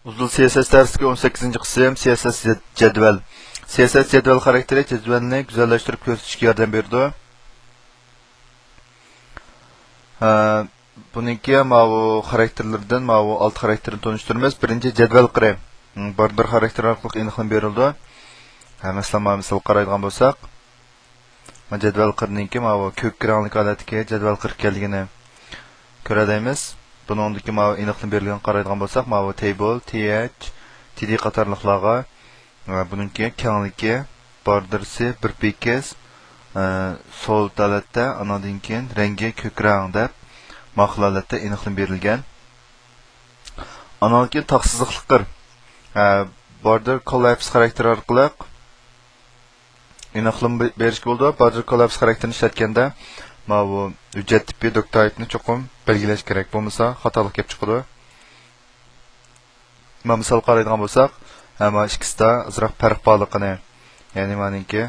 Uzun CSS dersi 18. qism CSS jadval. CSS jadval xarakteri jadvalni güzelleştirip ko'rsatishga yordam berdi. Buniki bu xarakterlardan bu alt xarakterini tanıştırmaz. Birinci jadval qire. Border xarakteri orqali aniqlanib berildi. Masalan, misol qaraydigan bo'lsak, jadval qirniki bu ko'k rangli holatga jadval qir kelganini ko'radaymiz. Buningdagi aniqlanib berilgan qaraydigan bo'lsak, bu table, th, td qatorliqlarga buningki kengligi bordersi 1 px sol holatda, anadan keyin rangi ko'k rang deb holatda aniqlanib berilgan. Anadan keyin taqsizliqlar border collapse xarakteri orqali aniqlanib berishga bo'ldi. Border collapse xarakterini ishlatganda bu hujjat tipi doctype'ni cho'qim belgilash kerak. Bo'lmasa xatolik kelib chiqadi. Misol qaraydigan bo'lsak, hamma ikkisida azroq farq borligini, ya'ni meniki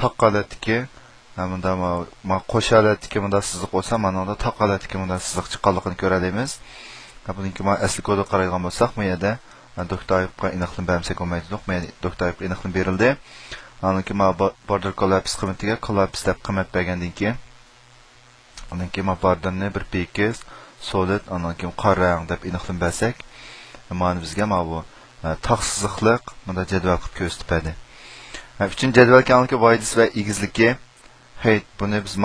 taq holatdagi hamda qo'sh holatdagi bunda siziq bo'lsa, mana unda taq holatdagi bunda siziq chiqqanligini ko'ramiz. Buniki asli kodga qaraydigan bo'lsak, bu yerda doctype'ga aniqlanib bersak bo'lmaydi. Doctype aniqlanib berildi. Aniki border collapse qimatiga collapse deb qimat bergandan keyin aniki borderni 1 px solid aniki qora rang deb aniqlanib bersak, mana bizga bu taqsizliq bunda jadval qilib ko'rsatib berdi. Uchinchi jadval kanalki voidis va egizligi. Buni biz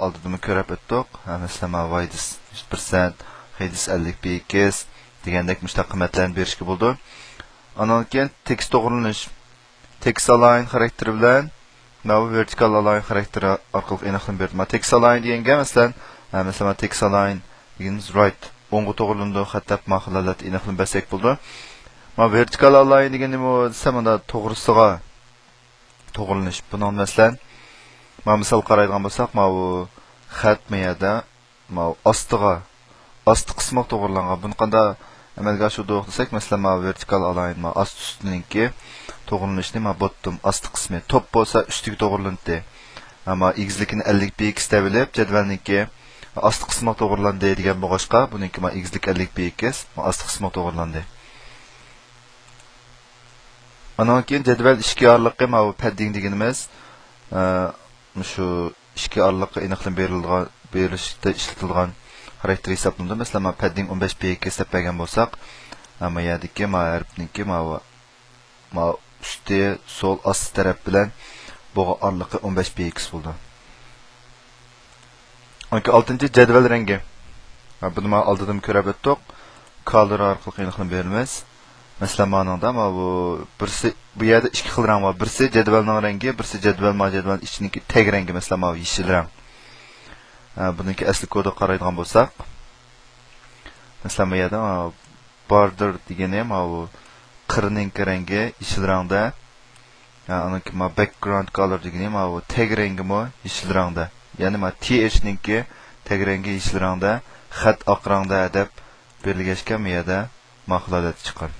oldida ko'rib o'tdik. Masalan, voidis 100%, heights 50 px degandek mushtaq qiymatlarni berishga bo'ldi. Undan keyin tekst to'g'rilanish, text align xarakteri bilan vertical align xarakteri orqali aniqlanib berdi. Text align deganga masalan text align deganimiz right o'ngga to'g'rilandi, xatta mahallalat aniqlanib bersak bo'ldi. Vertical align degani samada to'g'risiga to'g'rilanish. Buni masalan misol qaraydigan bo'lsak, bu xat miyada osti qismi to'g'rilangan. Buni qanday amalga oshirdik desak, masalan, vertical align ost ustiniki to'g'rilanishni bottom osti qismi top bo'lsa ustiga to'g'rilandi. Ammo egizlikni 50 px deb bilib, jadvalniki osti qismi to'g'rilandi degan bo'g'ashqa, buniki egizlik 50 px osti qismi to'g'rilandi. Ana keyin jadval ishga orliqi padding deganimiz shu ishga orliqi aniqlanib berilishda ishlatilgan xarakter hisoblanadi. Masalan, padding 15 px deb bergan bo'lsak, ammo yerdagi harfniki usti sol ost taraf bilan bo'g'a orliqi 15 px bo'ldi. 6-chi jadval rangi. Buni oldindan ko'rib o'tdik. Color orqali aniqlanib berilamiz. Masalan, manada bu yerda ikki xil rang bor. Birisi jadvalning rangi, birisi jadval ichiniki tag rangi, masalan, yeshil rang. Buniki asli kodga qaraydigan bo'lsak, masalan, bu yerda border degani bu qirning rangi yeshil rangda. Aniki background color degani bu tag rangi yeshil rangda. Ya'ni th ninki tag rangi yeshil rangda, xat oq rangda deb berilgachkan bu yerda mahsulot chiqqan.